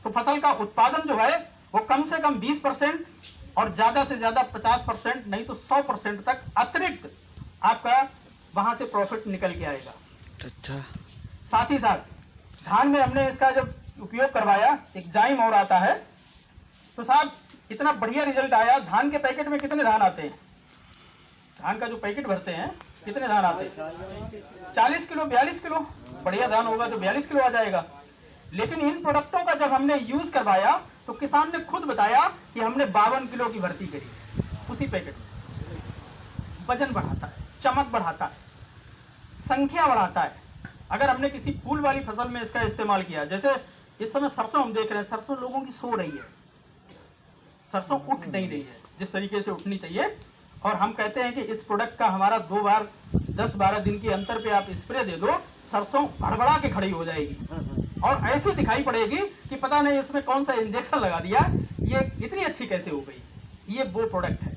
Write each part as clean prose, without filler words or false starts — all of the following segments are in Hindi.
तो फसल का उत्पादन जो है वो कम से कम 20% और ज्यादा से ज्यादा 50% नहीं तो 100% तक अतिरिक्त आपका वहां से प्रॉफिट निकल के आएगा। अच्छा, साथ ही साथ धान में हमने इसका जब उपयोग करवाया, एक जाइम और आता है, तो साहब इतना बढ़िया रिजल्ट आया। धान के पैकेट में कितने धान आते हैं? धान का जो पैकेट भरते हैं कितने धान आते हैं? 40 किलो 42 किलो। बढ़िया धान होगा तो 42 किलो आ जाएगा। लेकिन इन प्रोडक्टों का जब हमने यूज करवाया तो किसान ने खुद बताया कि हमने 52 किलो की भर्ती करी उसी पैकेट में। वजन बढ़ाता है, चमक बढ़ाता है, संख्या बढ़ाता है। अगर हमने किसी फूल वाली फसल में इसका इस्तेमाल किया, जैसे इस समय सरसों हम देख रहे हैं, सरसों लोगों की सो रही है, सरसों उठ नहीं रही है जिस तरीके से उठनी चाहिए। और हम कहते हैं कि इस प्रोडक्ट का हमारा 2 बार 10-12 दिन के अंतर पे आप स्प्रे दे दो, सरसों भड़बड़ा के खड़ी हो जाएगी और ऐसी दिखाई पड़ेगी कि पता नहीं इसमें कौन सा इंजेक्शन लगा दिया, ये इतनी अच्छी कैसे हो गई। ये वो प्रोडक्ट है।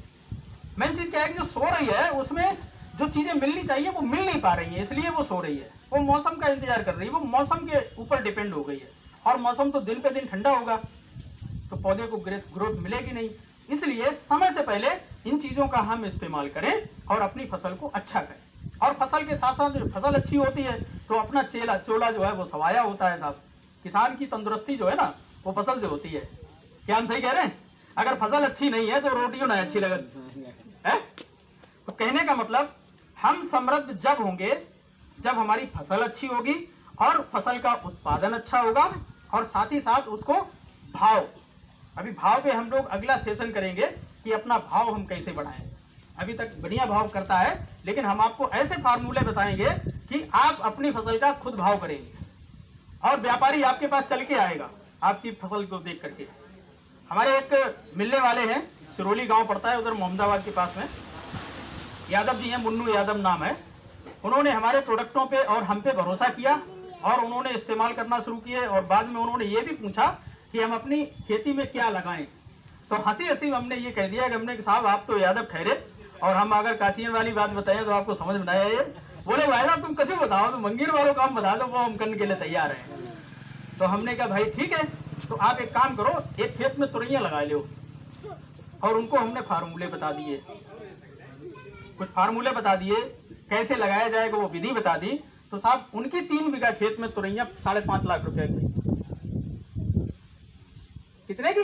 मेन चीज क्या है कि जो सो रही है उसमें जो चीजें मिलनी चाहिए वो मिल नहीं पा रही है, इसलिए वो सो रही है। वो मौसम का इंतजार कर रही है, वो मौसम के ऊपर डिपेंड हो गई है। और मौसम तो दिन पे दिन ठंडा होगा तो पौधे को ग्रोथ मिलेगी नहीं। इसलिए समय से पहले इन चीजों का हम इस्तेमाल करें और अपनी फसल को अच्छा करें। और फसल के साथ साथ जो फसल अच्छी होती है तो अपना चोला जो है वो सवाया होता है साहब। किसान की तंदुरुस्ती जो है ना वो फसल से होती है। क्या हम सही कह रहे हैं? अगर फसल अच्छी नहीं है तो रोटियों नहीं अच्छी लगती है। तो कहने का मतलब हम समृद्ध जब होंगे जब हमारी फसल अच्छी होगी और फसल का उत्पादन अच्छा होगा और साथ ही साथ उसको भाव, अभी भाव पे हम लोग अगला सेशन करेंगे कि अपना भाव हम कैसे बढ़ाएं। अभी तक बढ़िया भाव करता है, लेकिन हम आपको ऐसे फार्मूले बताएंगे कि आप अपनी फसल का खुद भाव करेंगे और व्यापारी आपके पास चल के आएगा आपकी फसल को देख करके। हमारे एक मिलने वाले हैं, सिरोली गांव पड़ता है उधर मोहम्मदाबाद के पास में, यादव जी हैं, मुन्नू यादव नाम है। उन्होंने हमारे प्रोडक्टों पे और हम पे भरोसा किया और उन्होंने इस्तेमाल करना शुरू किए और बाद में उन्होंने ये भी पूछा कि हम अपनी खेती में क्या लगाएं। तो हंसी हंसी हमने ये कह दिया कि हमने कि साहब आप तो यादव ठहरे और हम अगर काचियन वाली बात बताएं तो आपको समझ में आया। ये बोले भाई साहब तुम कैसे बताओ, तो मंगीर वालों काम बता दो, वो हम करने के लिए तैयार हैं। तो हमने कहा भाई ठीक है, तो आप एक काम करो, एक खेत में तुरैया लगा लो। और उनको हमने फार्मूले बता दिए, कुछ फार्मूले बता दिए, कैसे लगाया जाएगा वो विधि बता दी। तो साहब उनकी 3 बीघा खेत में तुरैया 5.5 लाख रुपए की। कितने की?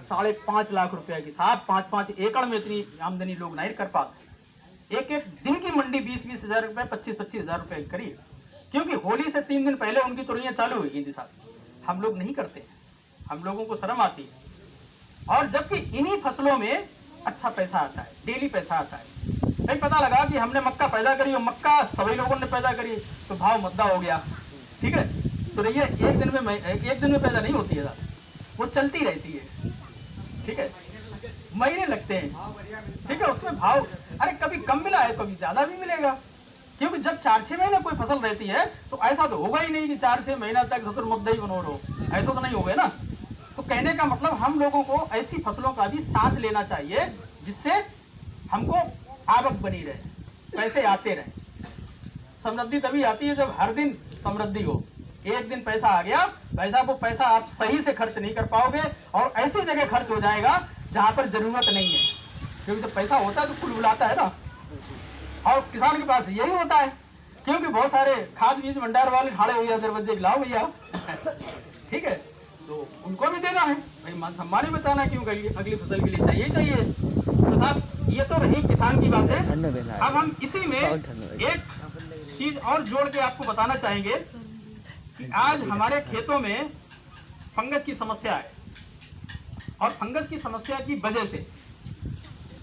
5.5 लाख रुपए की। साहब 5-5 एकड़ में इतनी आमदनी लोग नहीं कर पाते। एक एक दिन की मंडी 20-20 हजार रुपए, 25-25 हजार रुपए करिए, क्योंकि होली से 3 दिन पहले उनकी तुरैया चालू हुई थी साहब। हम लोग नहीं करते, हम लोगों को शर्म आती है। और जबकि इन्हीं फसलों में अच्छा पैसा आता है, डेली पैसा आता है। भाई पता लगा कि हमने मक्का पैदा करी और मक्का सभी लोगों ने पैदा करी तो भाव मुद्दा हो गया। ठीक है, तो ये एक दिन में पैदा नहीं होती है, वो चलती रहती है। ठीक है, महीने लगते हैं। ठीक है, उसमें भाव अरे कभी कम मिला है कभी ज्यादा भी मिलेगा, क्योंकि जब 4-6 महीने कोई फसल रहती है तो ऐसा तो होगा ही नहीं कि 4-6 महीना तक ससुर मुद्दा ही बनो रहो, ऐसा तो नहीं होगा ना। तो कहने का मतलब हम लोगों को ऐसी फसलों का भी साथ लेना चाहिए जिससे हमको आवक बनी रहे, पैसे आते रहे। समृद्धि तभी आती है जब हर दिन समृद्धि हो। एक दिन पैसा आ गया, वो पैसा आप सही से खर्च नहीं कर पाओगे और ऐसी जगह खर्च हो जाएगा जहां पर जरूरत नहीं है, क्योंकि जब पैसा होता है तो कुल बुलाता है ना। और किसान के पास यही होता है, क्योंकि बहुत सारे खाद बीज भंडार वाले ठाड़े हो गया दरवाजे लाओ भैया। ठीक है, तो उनको भी देना है भाई, मान सम्मान ही बचाना, क्यों अगली फसल के लिए चाहिए चाहिए। तो साहब ये तो रही किसान की बात है। अब हम इसी में एक चीज और जोड़ के आपको बताना चाहेंगे कि आज हमारे खेतों में फंगस की समस्या है और फंगस की समस्या की वजह से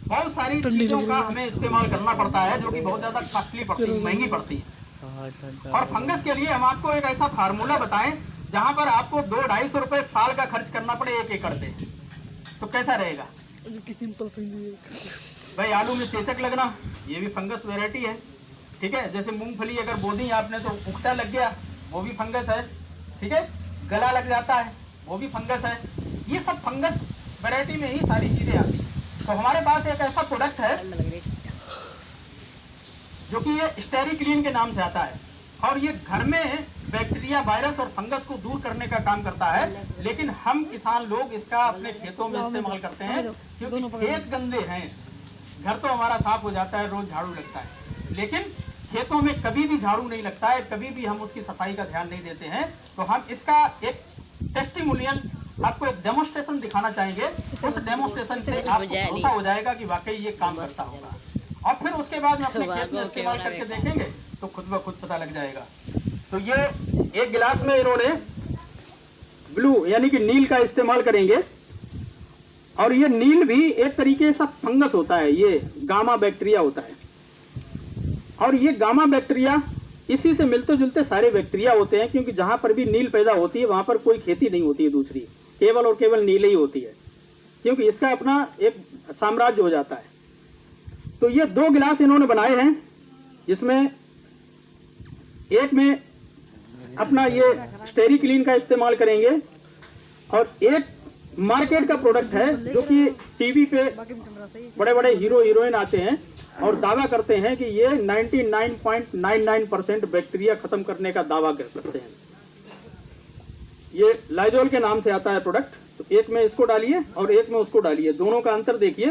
बहुत सारी चीजों का हमें इस्तेमाल करना पड़ता है जो कि बहुत ज्यादा कॉस्टली पड़ती है, महंगी पड़ती है। और फंगस के लिए हम आपको एक ऐसा फार्मूला बताएं जहां पर आपको 200-250 रुपए साल का खर्च करना पड़े 1 एकड़ पे, तो कैसा रहेगा? भाई आलू में चेचक लगना, ये भी फंगस वैरायटी है। ठीक है, जैसे मूंगफली अगर बो दी आपने तो उखटा लग गया, वो भी फंगस है। ठीक है, गला लग जाता है, वो भी फंगस है। ये सब फंगस वैरायटी में ही सारी चीजें आती हैं। तो हमारे पास एक ऐसा प्रोडक्ट है जो कि ये स्टेरिक्लीन के नाम से आता है और ये घर में बैक्टीरिया, वायरस और फंगस को दूर करने का काम करता है। लेकिन हम किसान लोग इसका अपने खेतों में इस्तेमाल करते हैं क्योंकि खेत गंदे हैं। घर तो हमारा साफ हो जाता है, रोज झाड़ू लगता है, लेकिन खेतों में कभी भी झाड़ू नहीं लगता है, कभी भी हम उसकी सफाई का ध्यान नहीं देते हैं। तो हम इसका एक टेस्टिमोनियल, आपको एक डेमोस्ट्रेशन दिखाना चाहेंगे। उस डेमोस्ट्रेशन से आपको भरोसा हो जाएगा कि वाकई ये काम करता होगा, और फिर उसके बाद में अपने खेत में इस्तेमाल करके देखेंगे तो खुद ब खुद पता लग जाएगा। तो ये एक गिलास में इन्होंने ब्लू यानी कि नील का इस्तेमाल करेंगे, और ये नील भी एक तरीके से फंगस होता है, ये गामा बैक्टीरिया होता है। और ये गामा बैक्टीरिया इसी से मिलते जुलते सारे बैक्टीरिया होते हैं, क्योंकि जहां पर भी नील पैदा होती है वहां पर कोई खेती नहीं होती है दूसरी, केवल और केवल नील ही होती है, क्योंकि इसका अपना एक साम्राज्य हो जाता है। तो ये 2 गिलास इन्होंने बनाए हैं, जिसमें एक में अपना ये स्टेरिक्लीन का इस्तेमाल करेंगे, और एक मार्केट का प्रोडक्ट है जो कि टीवी पे बड़े बड़े हीरो हीरोइन आते हैं और दावा करते हैं कि ये 99.99% बैक्टीरिया खत्म करने का दावा करते हैं। ये लाइजोल के नाम से आता है प्रोडक्ट। तो एक में इसको डालिए और एक में उसको डालिए, दोनों का अंतर देखिए।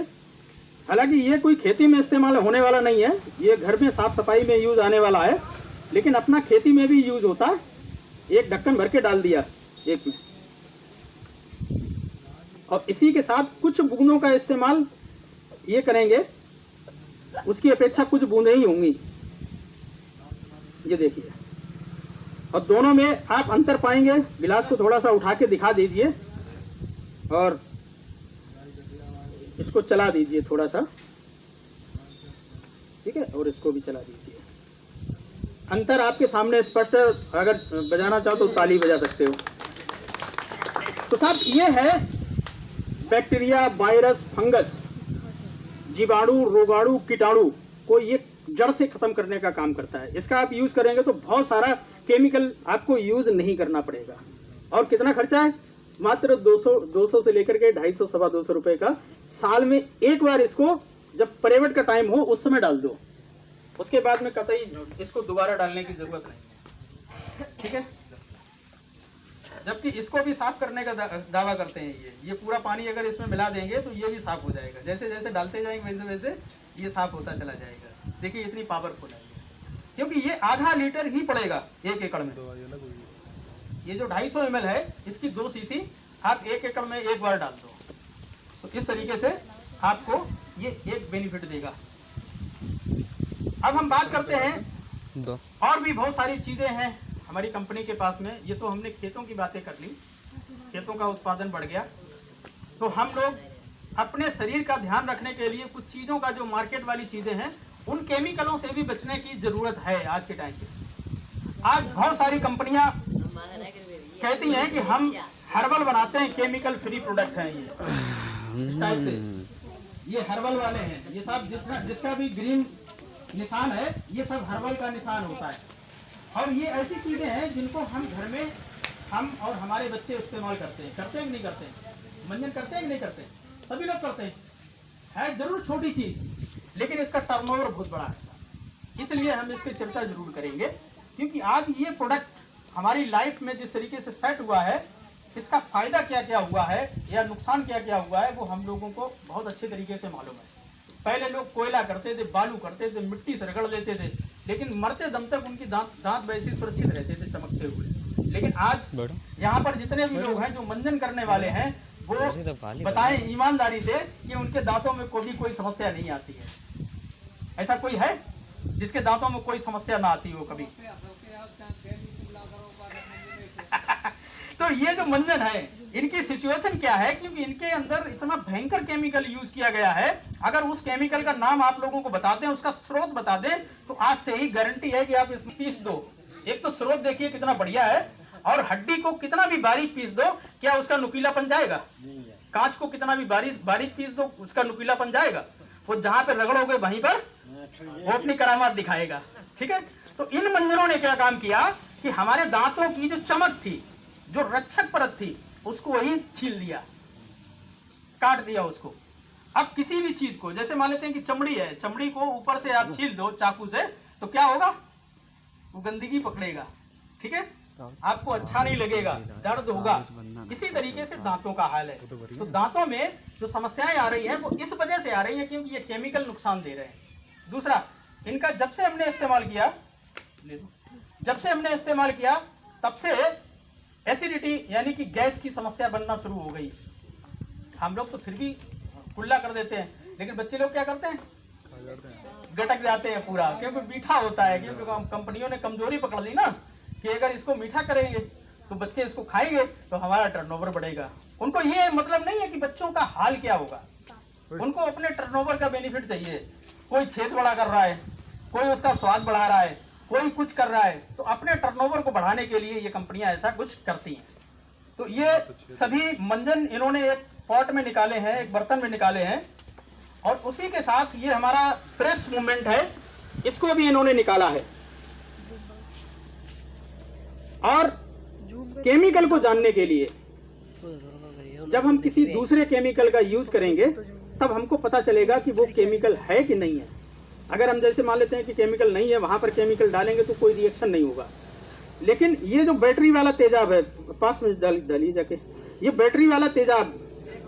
हालांकि ये कोई खेती में इस्तेमाल होने वाला नहीं है, ये घर में साफ सफाई में यूज आने वाला है, लेकिन अपना खेती में भी यूज होता है। एक ढक्कन भर के डाल दिया एक में, और इसी के साथ कुछ बूंदों का इस्तेमाल ये करेंगे, उसकी अपेक्षा कुछ बूंदें ही होंगी, ये देखिए। और दोनों में आप अंतर पाएंगे। गिलास को थोड़ा सा उठा के दिखा दीजिए और इसको चला दीजिए थोड़ा सा, ठीक है, और इसको भी चला दीजिए। अंतर आपके सामने स्पष्ट है, अगर बजाना चाहो तो ताली बजा सकते हो। तो साहब ये है बैक्टीरिया, वायरस, फंगस, जीवाणु, रोगाणु, कीटाणु को ये जड़ से खत्म करने का काम करता है। इसका आप यूज करेंगे तो बहुत सारा केमिकल आपको यूज नहीं करना पड़ेगा। और कितना खर्चा है? मात्र 200 से लेकर के 250, 225 रुपए का। साल में एक बार इसको जब परेवट का टाइम हो उस समय डाल दो, उसके बाद में कतई इसको दोबारा डालने की जरूरत नहीं, ठीक है। जबकि इसको भी साफ करने का दावा करते हैं। ये पूरा पानी अगर इसमें मिला देंगे तो ये भी साफ हो जाएगा। जैसे जैसे डालते जाएंगे वैसे वैसे ये साफ होता चला जाएगा। देखिए इतनी पावरफुल है, क्योंकि ये आधा लीटर ही पड़ेगा 1 एकड़ में। ये जो 250 ml है, इसकी 2 सीसी आप 1 एकड़ में एक बार डाल दो, तो इस तरीके से आपको ये एक बेनिफिट देगा। अब हम बात करते हैं, और भी बहुत सारी चीजें हैं हमारी कंपनी के पास में। ये तो हमने खेतों की बातें कर ली, खेतों का उत्पादन बढ़ गया। तो हम लोग अपने शरीर का ध्यान रखने के लिए कुछ चीज़ों का, जो मार्केट वाली चीज़ें हैं, उन केमिकलों से भी बचने की ज़रूरत है आज के टाइम पे। आज बहुत सारी कंपनियां कहती हैं कि हम हर्बल बनाते हैं, केमिकल फ्री प्रोडक्ट हैं ये, इस टाइप से। ये हर्बल वाले हैं, ये सब जिसका भी ग्रीन निशान है, ये सब हर्बल का निशान होता है। और ये ऐसी चीजें हैं जिनको हम घर में, हम और हमारे बच्चे इस्तेमाल करते हैं कि नहीं करते हैं? मंजन करते हैं कि नहीं करते? सभी लोग करते हैं। है जरूर छोटी चीज, लेकिन इसका टर्नओवर बहुत बड़ा है। इसलिए हम इसकी चर्चा जरूर करेंगे, क्योंकि आज ये प्रोडक्ट हमारी लाइफ में जिस तरीके से सेट हुआ है, इसका फायदा क्या क्या हुआ है या नुकसान क्या क्या हुआ है, वो हम लोगों को बहुत अच्छे तरीके से मालूम है। पहले लोग कोयला करते थे, बालू करते थे, मिट्टी से रगड़ लेते थे, लेकिन मरते दम तक उनकी दांत वैसे सुरक्षित रहते थे, चमकते हुए। लेकिन आज यहाँ पर जितने भी लोग हैं जो मंजन करने वाले हैं, वो बताएं ईमानदारी से कि उनके दांतों में कोई समस्या नहीं आती है। ऐसा कोई है जिसके दांतों में कोई समस्या ना आती हो कभी? तो ये जो मंजन है, इनकी सिचुएशन क्या है? क्योंकि इनके अंदर इतना भयंकर केमिकल यूज किया गया है। अगर उस केमिकल का नाम आप लोगों को बता दें, उसका स्रोत बता दें, तो आज से ही गारंटी है कि आप इसमें पीस दो। एक तो स्रोत देखिए कितना बढ़िया है, और हड्डी को कितना भी बारीक पीस दो, क्या उसका नुकीलापन जाएगा? कांच को कितना भी बारीक पीस दो, उसका नुकीलापन जाएगा? वो जहां पे रगड़ोगे वहीं पर वो अपनी करामात दिखाएगा, ठीक है। तो इन मंजनों ने क्या काम किया कि हमारे दांतों की जो चमक थी, जो रक्षक परत थी, उसको वही छील दिया, काट दिया उसको। अब किसी भी चीज को, जैसे मान लेते हैं कि चमड़ी है, चमड़ी को ऊपर से आप छील दो चाकू से, तो क्या होगा? वो गंदगी पकड़ेगा, ठीक है, आपको अच्छा नहीं लगेगा, दर्द होगा। इसी तरीके से दांतों का हाल है। तो दांतों में जो समस्याएं आ रही हैं वो इस वजह से आ रही हैं क्योंकि ये केमिकल नुकसान दे रहे हैं। दूसरा, इनका जब से हमने इस्तेमाल किया तब से एसिडिटी यानी कि गैस की समस्या बनना शुरू हो गई। हम लोग तो फिर भी कुल्ला कर देते हैं, लेकिन बच्चे लोग क्या करते हैं, गटक जाते हैं पूरा, क्योंकि मीठा होता है। क्योंकि कंपनियों ने कमजोरी पकड़ ली ना कि अगर इसको मीठा करेंगे तो बच्चे इसको खाएंगे तो हमारा टर्नओवर बढ़ेगा। उनको ये मतलब नहीं है कि बच्चों का हाल क्या होगा, उनको अपने टर्नओवर का बेनिफिट चाहिए। कोई छेद बड़ा कर रहा है, कोई उसका स्वाद बढ़ा रहा है, कोई कुछ कर रहा है, तो अपने टर्नओवर को बढ़ाने के लिए ये कंपनियां ऐसा कुछ करती हैं। तो ये सभी मंजन इन्होंने एक पॉट में निकाले हैं, एक बर्तन में निकाले हैं, और उसी के साथ ये हमारा प्रेस मूवमेंट है, इसको भी इन्होंने निकाला है। और केमिकल को जानने के लिए जब हम किसी दूसरे केमिकल का यूज करेंगे तब हमको पता चलेगा कि वो केमिकल है कि नहीं है। अगर हम जैसे मान लेते हैं कि केमिकल नहीं है, वहां पर केमिकल डालेंगे तो कोई रिएक्शन नहीं होगा। लेकिन ये जो बैटरी वाला तेजाब है, पास में डालिए जाके, ये बैटरी वाला तेजाब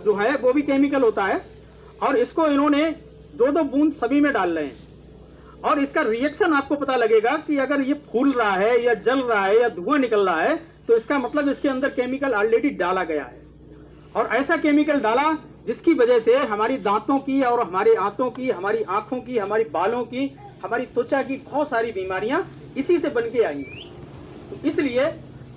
जो है वो भी केमिकल होता है, और इसको इन्होंने 2-2 बूंद सभी में डाल रहे हैं। और इसका रिएक्शन आपको पता लगेगा कि अगर ये फूल रहा है या जल रहा है या धुआं निकल रहा है तो इसका मतलब इसके अंदर केमिकल ऑलरेडी डाला गया है। और ऐसा केमिकल डाला जिसकी वजह से हमारी दांतों की और हमारे आंतों की, हमारी आंखों की, हमारी बालों की, हमारी त्वचा की बहुत सारी बीमारियां इसी से बन के आई। तो इसलिए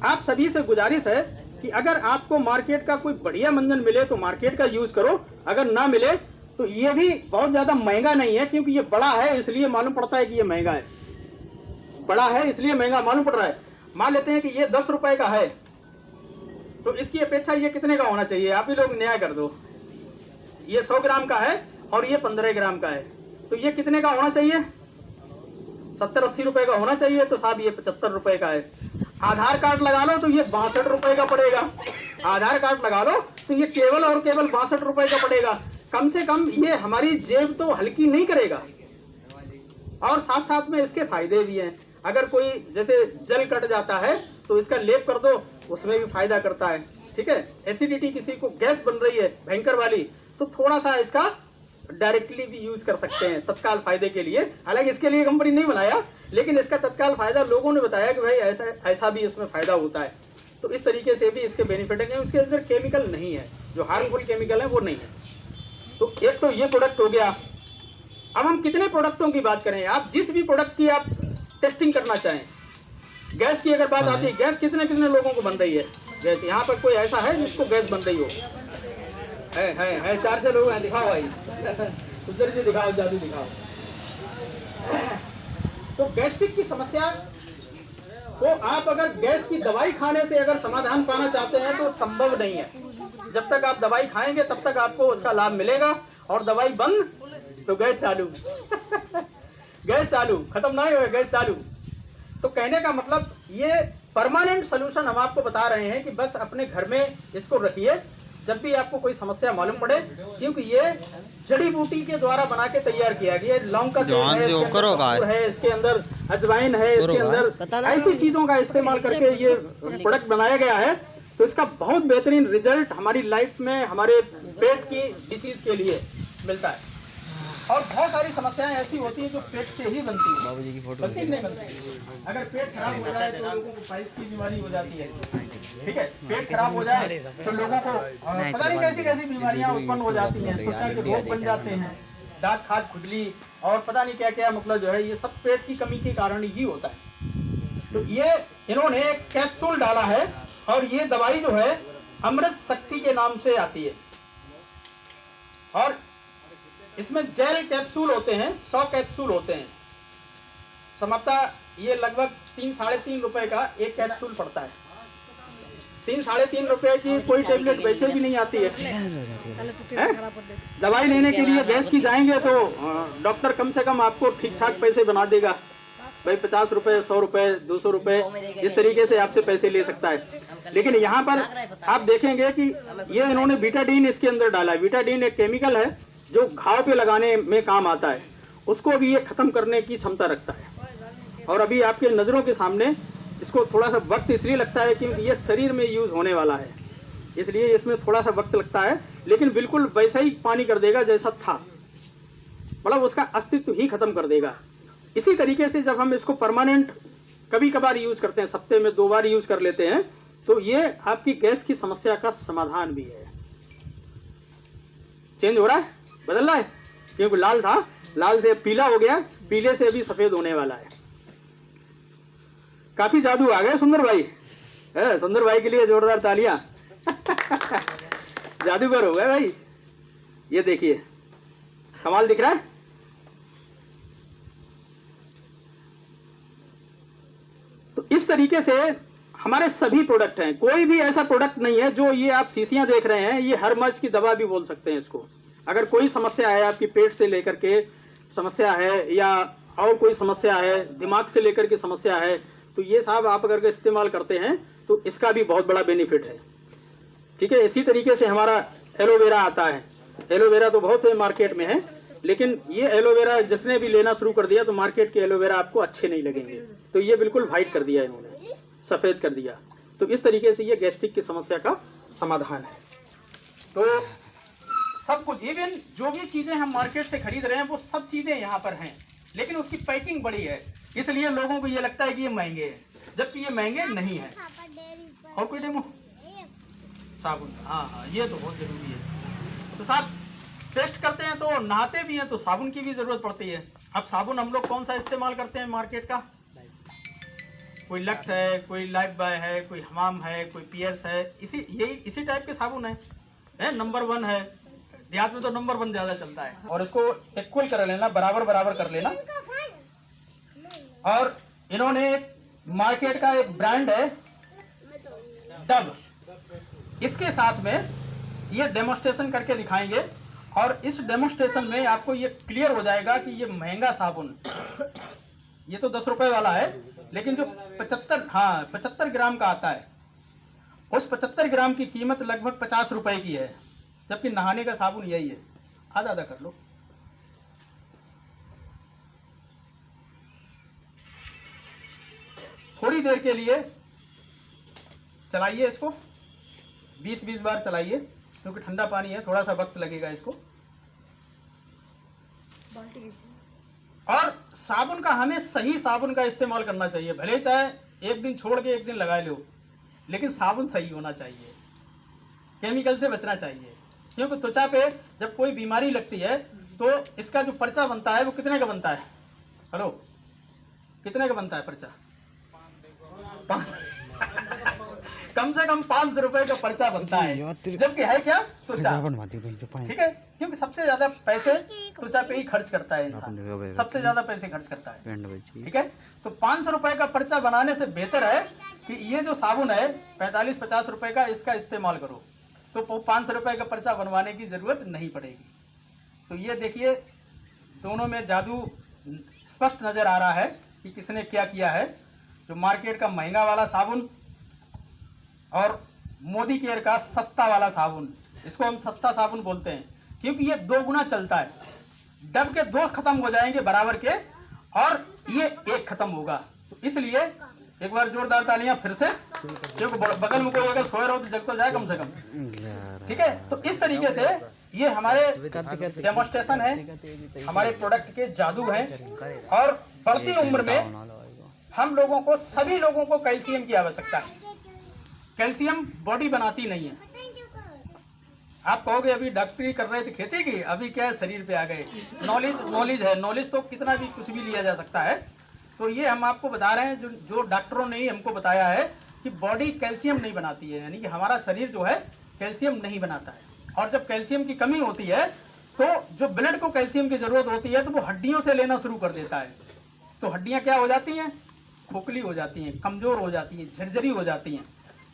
आप सभी से गुजारिश है कि अगर आपको मार्केट का कोई बढ़िया मंजन मिले तो मार्केट का यूज करो, अगर ना मिले तो ये भी बहुत ज्यादा महंगा नहीं है, क्योंकि ये बड़ा है इसलिए मालूम पड़ता है कि ये महंगा है। बड़ा है इसलिए महंगा मालूम पड़ रहा है। मान लेते हैं कि ये 10 रुपए का है, तो इसकी अपेक्षा ये कितने का होना चाहिए, आप ही लोग न्याय कर दो। ये 100 ग्राम का है और ये 15 ग्राम का है, तो ये कितने का होना चाहिए, 70-80 रुपए का होना चाहिए। तो साहब ये 75 रुपए का है। आधार कार्ड लगा लो तो ये 62 रुपए का पड़ेगा। आधार कार्ड लगा लो तो ये केवल और केवल 62 रुपए का पड़ेगा। कम से कम ये हमारी जेब तो हल्की नहीं करेगा, और साथ साथ में इसके फायदे भी हैं। अगर कोई जैसे जल कट जाता है तो इसका लेप कर दो, उसमें भी फायदा करता है, ठीक है। एसिडिटी, किसी को गैस बन रही है भयंकर वाली, तो थोड़ा सा इसका डायरेक्टली भी यूज कर सकते हैं तत्काल फायदे के लिए। हालांकि इसके लिए कंपनी नहीं बनाया, लेकिन इसका तत्काल फायदा लोगों ने बताया कि भाई ऐसा भी इसमें फायदा होता है। तो इस तरीके से भी इसके बेनिफिट है कि उसके अंदर केमिकल नहीं है, जो हार्मफुल केमिकल है वो नहीं है। तो एक तो ये प्रोडक्ट हो गया। अब हम कितने प्रोडक्टों की बात करें, आप जिस भी प्रोडक्ट की आप टेस्टिंग करना चाहें। गैस की अगर बात आती है, गैस कितने कितने लोगों को बन रही है गैस, यहाँ पर कोई ऐसा है जिसको गैस बन रही हो? है 4 लोग हैं, दिखाओ भाई, उधर से दिखाओ, जादू दिखाओ। तो गैस्ट्रिक की समस्या को आप अगर गैस की दवाई खाने से अगर समाधान पाना चाहते हैं तो संभव नहीं है। जब तक आप दवाई खाएंगे तब तक आपको उसका लाभ मिलेगा, और दवाई बंद तो गैस चालू गैस चालू, खत्म ना हो गैस चालू। तो कहने का मतलब ये परमानेंट सोल्यूशन हम आपको बता रहे हैं कि बस अपने घर में इसको रखिए जब भी आपको कोई समस्या मालूम पड़े, क्योंकि ये जड़ी बूटी के द्वारा बना के तैयार किया गया। लौंग का तेल है, इसके अंदर अजवाइन है, इसके अंदर ऐसी चीजों का इस्तेमाल करके ये प्रोडक्ट बनाया गया है। तो इसका बहुत बेहतरीन रिजल्ट हमारी लाइफ में, हमारे पेट की डिसीज के लिए मिलता है। और बहुत सारी समस्याएं ऐसी होती हैं जो पेट से ही बनती है, बाबूजी की फोटो बनती नहीं बनती। अगर पेट खराब हो जाए तो लोगों को पाइल्स की बीमारी हो जाती है, ठीक है। पेट खराब हो जाए तो लोगों को पता नहीं कैसी कैसी बीमारियां उत्पन्न हो जाती हैं, त्वचा के रोग बन जाते हैं, दांत खाज खुजली और पता नहीं क्या क्या, मतलब जो है ये सब पेट की कमी के कारण ही होता है। तो ये इन्होंने एक कैप्सूल डाला है, और ये दवाई जो है अमृत शक्ति के नाम से आती है, और इसमें जेल कैप्सूल होते हैं, 100 कैप्सूल होते हैं। समझता ये लगभग 3-3.5 रुपए का एक कैप्सूल पड़ता है। 3-3.5 रुपए की कोई टेबलेट वैसे भी नहीं आती है। दवाई लेने के लिए गैस की जाएंगे तो डॉक्टर कम से कम आपको ठीक ठाक पैसे बना देगा, भाई 50 रुपए, 100 रुपए, 200 रुपए, इस तरीके से आपसे पैसे ले सकता है। लेकिन यहाँ पर आप देखेंगे कि ये इन्होंने बीटाडीन इसके अंदर डाला है। बीटाडीन एक केमिकल है जो घाव पे लगाने में काम आता है, उसको भी ये खत्म करने की क्षमता रखता है। और अभी आपके नज़रों के सामने इसको थोड़ा सा वक्त इसलिए लगता है क्योंकि ये शरीर में यूज़ होने वाला है, इसलिए इसमें थोड़ा सा वक्त लगता है, लेकिन बिल्कुल वैसा ही पानी कर देगा जैसा था, मतलब उसका अस्तित्व ही खत्म कर देगा। इसी तरीके से जब हम इसको परमानेंट कभी कभार यूज़ करते हैं, हफ्ते में 2 बार यूज़ कर लेते हैं, तो ये आपकी गैस की समस्या का समाधान भी है। चेंज हो रहा है, बदल रहा है, क्योंकि लाल था, लाल से पीला हो गया, पीले से अभी सफ़ेद होने वाला है। काफ़ी जादू आ गया सुंदर भाई, सुंदर भाई के लिए जोरदार तालियां। जादूगर हो गए भाई, ये देखिए कमाल दिख रहा है। तो इस तरीके से हमारे सभी प्रोडक्ट हैं, कोई भी ऐसा प्रोडक्ट नहीं है जो ये आप शीशियां देख रहे हैं, ये हर मर्ज की दवा भी बोल सकते हैं इसको। अगर कोई समस्या है, आपकी पेट से लेकर के समस्या है या और कोई समस्या है, दिमाग से लेकर के समस्या है, तो ये साहब आप अगर इस्तेमाल करते हैं तो इसका भी बहुत बड़ा बेनिफिट है। ठीक है, इसी तरीके से हमारा एलोवेरा आता है। एलोवेरा तो बहुत है मार्केट में है, लेकिन ये एलोवेरा जिसने भी लेना शुरू कर दिया तो मार्केट के एलोवेरा आपको अच्छे नहीं लगेंगे, तो ये बिल्कुल वाइट कर दिया इन्होंने, सफ़ेद कर दिया। तो इस तरीके से ये गैस्ट्रिक की समस्या का समाधान है। तो सब कुछ, इवन जो भी चीज़ें हम मार्केट से खरीद रहे हैं वो सब चीज़ें यहाँ पर हैं, लेकिन उसकी पैकिंग बड़ी है, इसलिए लोगों को ये लगता है कि ये महंगे हैं, जबकि ये महंगे नहीं है। और कोई डेमो साबुन, हाँ, ये तो बहुत ज़रूरी है। तो साथ पेस्ट करते हैं तो नहाते भी हैं तो साबुन की भी ज़रूरत पड़ती है। अब साबुन हम लोग कौन सा इस्तेमाल करते हैं मार्केट का? कोई लक्स है, कोई लाइफ बॉय है, कोई हमाम है, कोई पियर्स है, इसी टाइप के साबुन है। नंबर 1 है, देहात में तो नंबर 1 ज़्यादा चलता है। और इसको इक्वल कर लेना, बराबर कर लेना। और इन्होंने मार्केट का एक ब्रांड है डब, इसके साथ में ये डेमोस्ट्रेशन करके दिखाएंगे, और इस डेमोस्ट्रेशन में आपको ये क्लियर हो जाएगा कि ये महंगा साबुन, ये तो 10 रुपए वाला है, लेकिन जो 75 ग्राम का आता है, उस 75 ग्राम की कीमत लगभग 50 रुपए की है, जबकि नहाने का साबुन यही है। आधा कर लो। थोड़ी देर के लिए चलाइए इसको, 20-20 बार चलाइए, क्योंकि ठंडा पानी है, थोड़ा सा वक्त लगेगा इसको। और साबुन का, हमें सही साबुन का इस्तेमाल करना चाहिए, भले चाहे एक दिन छोड़ के एक दिन लगा लो, लेकिन साबुन सही होना चाहिए, केमिकल से बचना चाहिए। क्योंकि त्वचा पे जब कोई बीमारी लगती है तो इसका जो पर्चा बनता है वो कितने का बनता है? हेलो, कितने का बनता है पर्चा? कम से कम 500 रुपए का पर्चा बनता है, जबकि है क्या? त्वचा। ठीक है, क्योंकि सबसे ज्यादा पैसे त्वचा पे ही खर्च करता है इंसान, सबसे ज्यादा पैसे खर्च करता है। ठीक है, तो 500 रुपए का पर्चा बनाने से बेहतर है कि ये जो साबुन है 45-50 रुपए का, इसका इस्तेमाल करो, तो 500 रुपए का पर्चा बनवाने की जरूरत नहीं पड़ेगी। तो ये देखिए, दोनों में जादू स्पष्ट नजर आ रहा है कि किसने क्या किया है। जो मार्केट का महंगा वाला साबुन और मोदी केयर का सस्ता वाला साबुन, इसको हम सस्ता साबुन बोलते हैं क्योंकि ये 2 गुना चलता है। डब के 2 खत्म हो जाएंगे बराबर के, और ये 1 खत्म होगा। तो इसलिए एक बार जोरदार तालियां फिर से, क्योंकि बगल में कोई अगर सोए रहो तो जग तो जाए कम से कम। ठीक है, तो इस तरीके से ये हमारे डेमोस्ट्रेशन है, हमारे प्रोडक्ट के जादू हैं। और बढ़ती उम्र में हम लोगों को, सभी लोगों को कैल्शियम की आवश्यकता है। कैल्शियम बॉडी बनाती नहीं है। आप कहोगे अभी डॉक्टरी कर रहे थे खेती की, अभी क्या है शरीर पे आ गए। नॉलेज है, नॉलेज तो कितना भी कुछ भी लिया जा सकता है। तो ये हम आपको बता रहे हैं, जो डॉक्टरों ने ही हमको बताया है कि बॉडी कैल्शियम नहीं बनाती है, यानी कि हमारा शरीर जो है कैल्शियम नहीं बनाता है। और जब कैल्शियम की कमी होती है तो जो ब्लड को कैल्शियम की जरूरत होती है तो वो हड्डियों से लेना शुरू कर देता है। तो हड्डियाँ क्या हो जाती हैं? खोखली हो जाती हैं, कमज़ोर हो जाती हैं, झरझरी हो जाती हैं।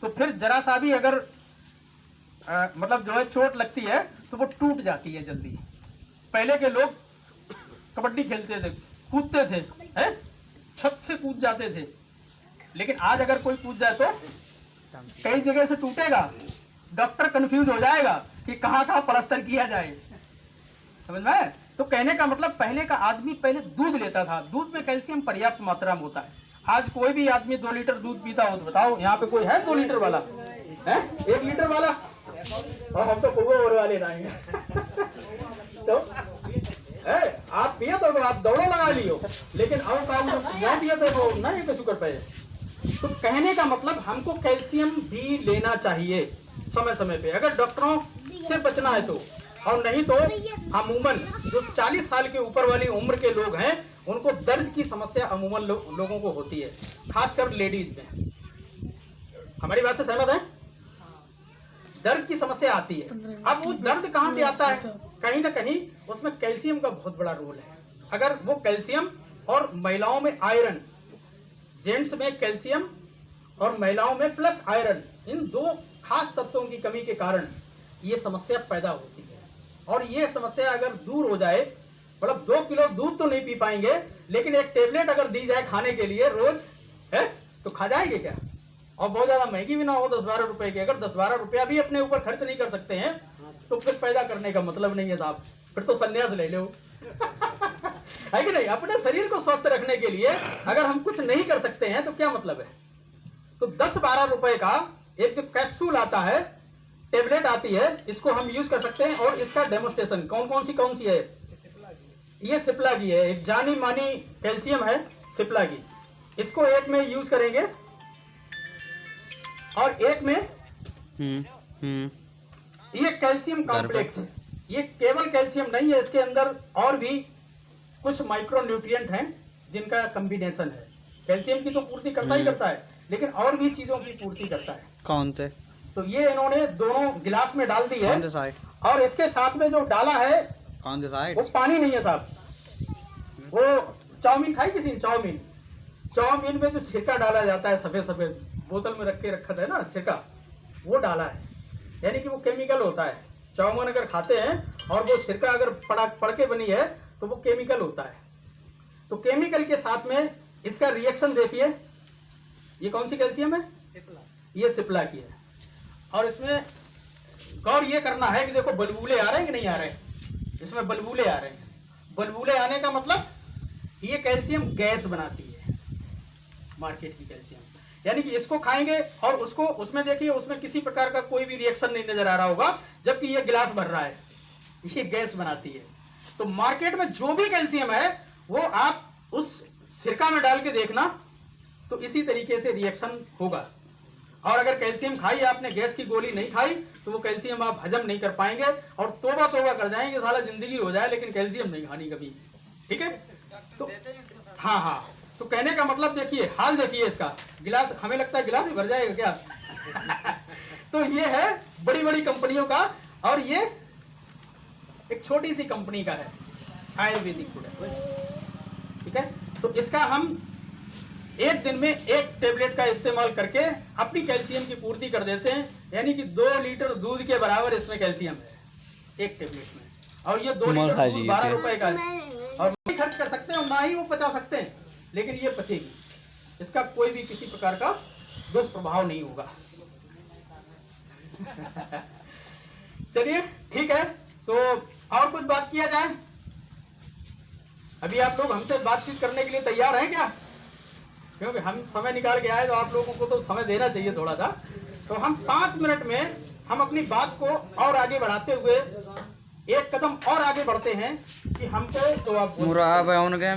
तो फिर जरा सा भी अगर मतलब जो है चोट लगती है तो वो टूट जाती है जल्दी। पहले के लोग कबड्डी खेलते थे, कूदते थे, है? छत से कूद जाते थे, लेकिन आज अगर कोई कूद जाए तो कई जगह से टूटेगा, डॉक्टर कंफ्यूज हो जाएगा कि कहाँ कहाँ प्लास्टर किया जाए, समझ में? तो कहने का मतलब पहले का आदमी पहले दूध लेता था, दूध में कैल्शियम पर्याप्त मात्रा में होता है। आज कोई भी आदमी 2 लीटर दूध पीता हो तो बताओ, यहाँ पे कोई है 2 लीटर वाला है? 1 लीटर वाला? और हम तो कुबो वाले लाएंगे। तो आप पिया तो आप दौड़ो लगा लियो, लेकिन और काम नहीं पिया तो नहीं कैसे कर पाए। तो कहने का मतलब हमको कैल्शियम भी लेना चाहिए समय समय पे, अगर डॉक्टरों से बचना है तो। और नहीं तो अमूमन जो 40 साल के ऊपर वाली उम्र के लोग हैं उनको दर्द की समस्या अमूमन लोगों को होती है, खासकर लेडीज में। हमारी बात से सहमत है? दर्द की समस्या आती है। अब वो दर्द कहाँ से आता है? कहीं ना कहीं उसमें कैल्शियम का बहुत बड़ा रोल है। अगर वो कैल्शियम और महिलाओं में आयरन, जेंट्स में कैल्शियम और महिलाओं में प्लस आयरन, इन 2 खास तत्वों की कमी के कारण ये समस्या पैदा होती है। और ये समस्या अगर दूर हो जाए, मतलब 2 किलो दूध तो नहीं पी पाएंगे, लेकिन एक टेबलेट अगर दी जाए खाने के लिए रोज है तो खा जाएंगे क्या? और बहुत ज्यादा महंगी भी ना हो, 10-12 रुपए की। अगर 10-12 रुपया भी अपने ऊपर खर्च नहीं कर सकते हैं तो फिर पैदा करने का मतलब नहीं है साहब, फिर तो संन्यास ले लो। है कि नहीं? अपने शरीर को स्वस्थ रखने के लिए अगर हम कुछ नहीं कर सकते हैं तो क्या मतलब है? तो 10-12 रुपए का एक जो कैप्सूल आता है, टेबलेट आती है, इसको हम यूज कर सकते हैं। और इसका डेमोस्ट्रेशन कौन सी है? ये सिप्ला की है, एक जानी मानी कैल्शियम है सिप्ला की। इसको एक में यूज करेंगे और एक में ये कैल्शियम कॉम्प्लेक्स। ये केवल कैल्शियम नहीं है, इसके अंदर और भी कुछ माइक्रो न्यूट्रिएंट हैं जिनका कॉम्बिनेशन है। कैल्शियम की तो पूर्ति करता ही करता है, लेकिन और भी चीजों की पूर्ति करता है। कौन से? तो ये इन्होंने दोनों गिलास में डाल दी है। और इसके साथ में जो डाला है कौन से साइड? वो पानी नहीं है साहब। वो चाउमीन खाई किसी ने? चाउमीन में जो छिलका डाला जाता है, सफेद बोतल में रखा था ना छिलका, वो डाला है। यानी कि वो केमिकल होता है। चाउमीन अगर खाते हैं और वो छिलका अगर पड़ के बनी है तो वो केमिकल होता है। तो केमिकल के साथ में इसका रिएक्शन देखिए। ये कौन सी कैल्शियम है? ये सिप्ला की है। और इसमें गौर ये करना है कि देखो बलबूले आ रहे हैं कि नहीं आ रहे हैं? इसमें बलबूले आ रहे हैं। बलबूले आने का मतलब ये कैल्शियम गैस बनाती है, मार्केट की कैल्शियम। यानी कि इसको खाएंगे और उसको उसमें देखिए, उसमें किसी प्रकार का कोई भी रिएक्शन नहीं नजर आ रहा होगा, जबकि ये गिलास भर रहा है, ये गैस बनाती है। तो मार्केट में जो भी कैल्शियम है वो आप उस सिरका में डाल के देखना, तो इसी तरीके से रिएक्शन होगा। और अगर कैल्शियम खाई आपने, गैस की गोली नहीं खाई, तो वो कैल्शियम आप हजम नहीं कर पाएंगे और तोबा कर जाएंगे, साला जिंदगी हो जाए लेकिन कैल्शियम नहीं खानी कभी। ठीक है? तो हाँ, तो कहने का मतलब देखिए, हाल देखिए इसका। गिलास, हमें लगता है गिलास ही भर जाएगा क्या? तो ये है बड़ी बड़ी कंपनियों का, और ये एक छोटी सी कंपनी का है, आयुर्वेदिक प्रोडक्ट। ठीक है? तो इसका हम एक दिन में 1 टेबलेट का इस्तेमाल करके अपनी कैल्शियम की पूर्ति कर देते हैं। यानी कि 2 लीटर दूध के बराबर इसमें कैल्शियम है 1 टेबलेट में। और ये 2 लीटर दूध 12 रुपए का है, और नहीं खर्च कर सकते हैं, ना ही वो पचा सकते हैं, लेकिन ये पचेगी। इसका कोई भी किसी प्रकार का दुष्प्रभाव नहीं होगा। चलिए ठीक है, तो और कुछ बात किया जाए? अभी आप लोग हमसे बातचीत करने के लिए तैयार हैं क्या? क्योंकि हम समय निकाल के आए तो आप लोगों को तो समय देना चाहिए थोड़ा सा। तो हम 5 मिनट में हम अपनी बात को और आगे बढ़ाते हुए एक कदम और आगे बढ़ते हैं कि हमको, तो आप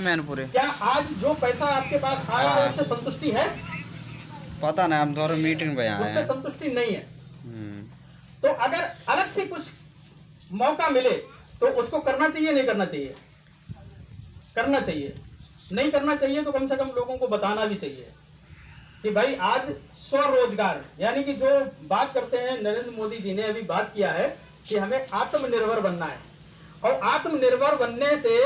मैनपुरे, क्या आज जो पैसा आपके पास आया है उससे संतुष्टि है? पता नहीं, हम थोड़ा मीटिंग पे आए हैं, उससे संतुष्टि नहीं है। तो अगर अलग से कुछ मौका मिले तो उसको करना चाहिए, नहीं करना चाहिए? करना चाहिए। नहीं करना चाहिए तो कम से कम लोगों को बताना भी चाहिए कि भाई आज स्वरोजगार, यानी कि जो बात करते हैं नरेंद्र मोदी जी ने अभी बात किया है कि हमें आत्मनिर्भर बनना है, और आत्मनिर्भर बनने से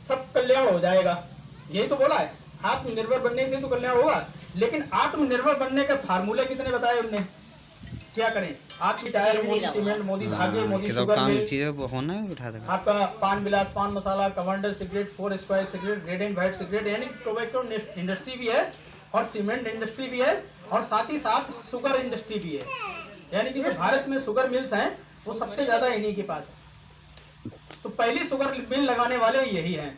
सब कल्याण हो जाएगा, यही तो बोला है। आत्मनिर्भर बनने से तो कल्याण होगा, लेकिन आत्मनिर्भर बनने के फार्मूले कितने बताए उनने? क्या करें? आपकी टायर, मोदी सीमेंट, मोदी धागे, मोदी शुगर मिल, आपका paan Vilas paan masala, commander cigarette, 4 square cigarette, red and white cigarette, यानी टोबैको इंडस्ट्री भी है और सीमेंट इंडस्ट्री भी है, और साथ ही साथ शुगर इंडस्ट्री भी है। यानी कि जो भारत में शुगर मिल्स हैं वो सबसे ज्यादा इन्हीं के पास है। तो पहली शुगर मिल लगाने वाले यही हैं।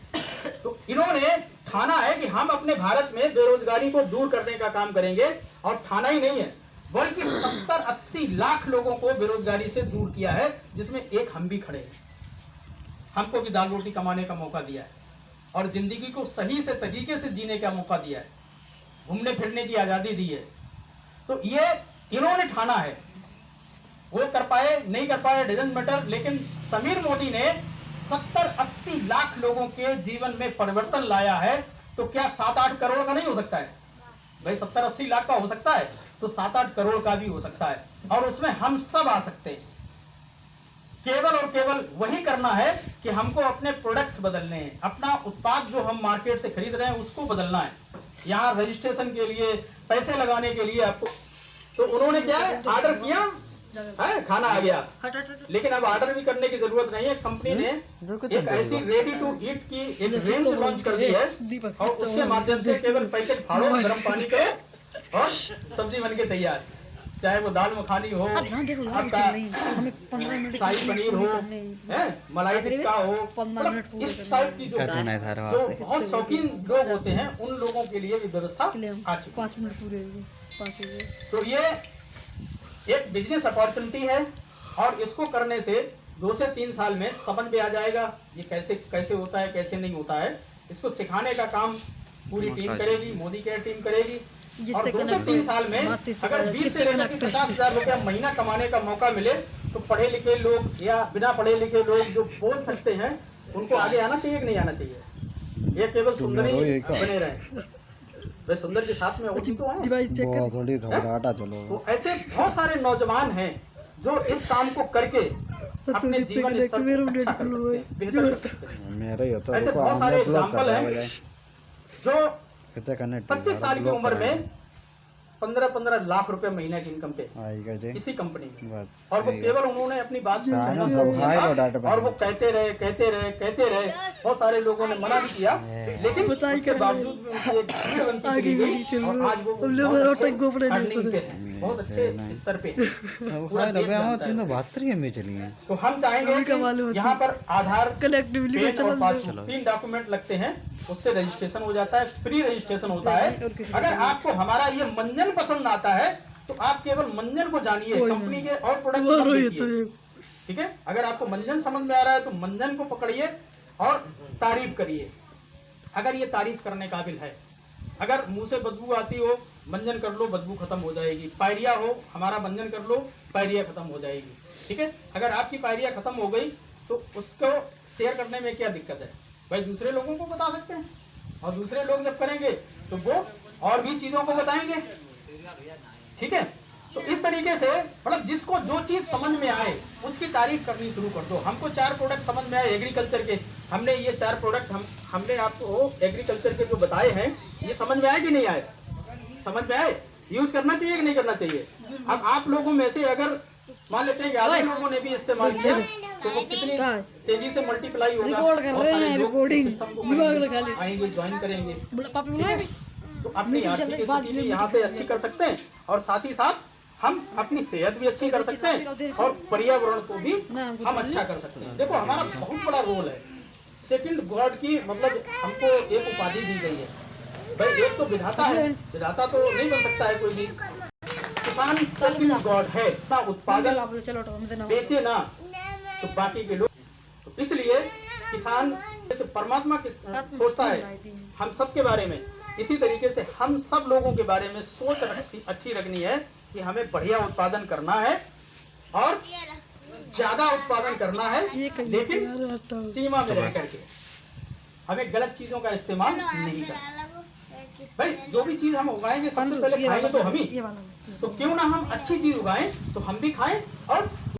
तो इन्होंने ठाना है कि हम अपने भारत में बेरोजगारी को दूर करने का काम करेंगे, और ठाना ही नहीं है बल्कि 70-80 लाख लोगों को बेरोजगारी से दूर किया है, जिसमें एक हम भी खड़े हैं। हमको भी दाल रोटी कमाने का मौका दिया है और जिंदगी को सही से तरीके से जीने का मौका दिया है, घूमने फिरने की आजादी दी है। तो ये इन्होंने ठाना है। वो कर पाए नहीं कर पाए डजंट मैटर, लेकिन समीर मोदी ने 70-80 लाख लोगों के जीवन में परिवर्तन लाया है। तो क्या 7-8 करोड़ का नहीं हो सकता है भाई? 70-80 लाख का हो सकता है, तो 7-8 करोड़ का भी हो सकता है, और उसमें हम सब आ सकते हैं। केवल और केवल वही करना है कि हमको अपने प्रोडक्ट्स बदलने हैं, अपना उत्पाद जो हम मार्केट से खरीद रहे हैं उसको बदलना है। यहाँ रजिस्ट्रेशन के लिए, पैसे लगाने के लिए आपको, तो उन्होंने क्या है, ऑर्डर किया है, खाना आ गया। लेकिन अब ऑर्डर भी करने की जरूरत नहीं है। कंपनी ने एक ऐसी रेडी टू ईट की एक रेंज लॉन्च कर दी है, और उसके माध्यम से केवल पैकेट फाड़ो, गर्म पानी करो और सब्जी बन के तैयार। चाहे वो दाल मखानी हो, आपका शाही पनीर हो, मलाई टिक्का हो, मतलब इस टाइप की जो बहुत शौकीन लोग होते हैं उन लोगों के लिए भी व्यवस्था आ चुकी है। तो ये एक बिजनेस अपॉर्चुनिटी है, और इसको करने से 2 से 3 साल में समझ में आ जाएगा ये कैसे कैसे होता है, कैसे नहीं होता है। इसको सिखाने का काम पूरी टीम करेगी, मोदी केयर टीम करेगी। और 2 से 3 साल में अगर 20 से लेकर 50,000 रुपया महीना कमाने का मौका मिले, तो पढ़े लिखे लोग या बिना पढ़े लिखे लोग जो बोल सकते हैं, उनको आगे आना चाहिए कि नहीं आना चाहिए? ये केवल सुंदर ही बने रहे, वे सुंदर के साथ में और भी तो आए। तो ऐसे बहुत सारे नौजवान हैं जो इस काम को करके अपने जीवन स्तर को अच्छा कर सकते हैं, बेहतर कर सकते हैं। ऐसे बहुत सारे एग्जाम्पल हैं जो 25 साल की उम्र में 15-15 लाख रुपए महीने की इनकम पे इसी कंपनी में, और वो केवल उन्होंने अपनी बात और वो कहते रहे। बहुत सारे लोगों ने मना भी किया, लेकिन उसके बावजूद आज वो बहुत अच्छे स्तर पे पूरा देश जानता है। तो हम चाहेंगे कि यहाँ पर आधार, पेन और पासबुक 3 डॉक्यूमेंट लगते हैं, उससे रजिस्ट्रेशन हो जाता है, फ्री रजिस्ट्रेशन होता है। अगर आपको हमारा ये मंजन पसंद आता है तो आप केवल मंजन को जानिए, कंपनी के और प्रोडक्ट, ठीक है। अगर आपको मंजन समझ में आ रहा है तो मंजन को पकड़िए और तारीफ करिए, अगर ये तारीफ करने काबिल है। अगर मुंह से बदबू आती हो, मंजन कर लो, बदबू खत्म हो जाएगी। पायरिया हो, हमारा मंजन कर लो, पायरिया खत्म हो जाएगी, ठीक है। अगर आपकी पायरिया खत्म हो गई तो उसको शेयर करने में क्या दिक्कत है भाई? दूसरे लोगों को बता सकते हैं, और दूसरे लोग जब करेंगे तो वो और भी चीजों को बताएंगे, ठीक है। तो इस तरीके से मतलब जिसको जो चीज समझ में आए उसकी तारीफ करनी शुरू कर दो। हमको 4 प्रोडक्ट समझ में आए एग्रीकल्चर के, हमने ये 4 प्रोडक्ट हमने आपको एग्रीकल्चर के जो बताए हैं, ये समझ में आए कि नहीं आए? समझ में आए? यूज करना चाहिए कि नहीं करना चाहिए? अब आप लोगों में से अगर मान लेते हैं कि आधे लोगों ने भी इस्तेमाल किया तो वो कितनी तेजी से मल्टीप्लाई होगा, आएंगे, ज्वाइन करेंगे, तो अपनी आर्थिक स्थिति भी यहाँ से अच्छी कर सकते हैं, और साथ ही साथ हम अपनी सेहत भी अच्छी कर सकते हैं, और पर्यावरण को भी हम अच्छा कर सकते हैं। देखो हमारा बहुत बड़ा रोल है। सेकंड गॉड की मतलब हमको एक उपाधि दी गई है भाई। एक तो विधाता है, विधाता तो नहीं बन सकता है कोई भी। किसान सेकंड गॉड है, ना उत्पादन बेचे ना तो बाकी के लोग। तो इसलिए किसान जैसे परमात्मा सोचता है हम सब के बारे में, इसी तरीके से हम सब लोगों के बारे में सोच अच्छी रखनी है कि हमें बढ़िया उत्पादन करना है और ज्यादा उत्पादन करना है, लेकिन सीमा में रह करके। हमें गलत चीजों का इस्तेमाल नहीं करना भाई। जो भी चीज हम उगाएंगे सबसे पहले खाएंगे तो हम ही, तो क्यों ना हम अच्छी चीज उगाएं तो हम भी खाएं और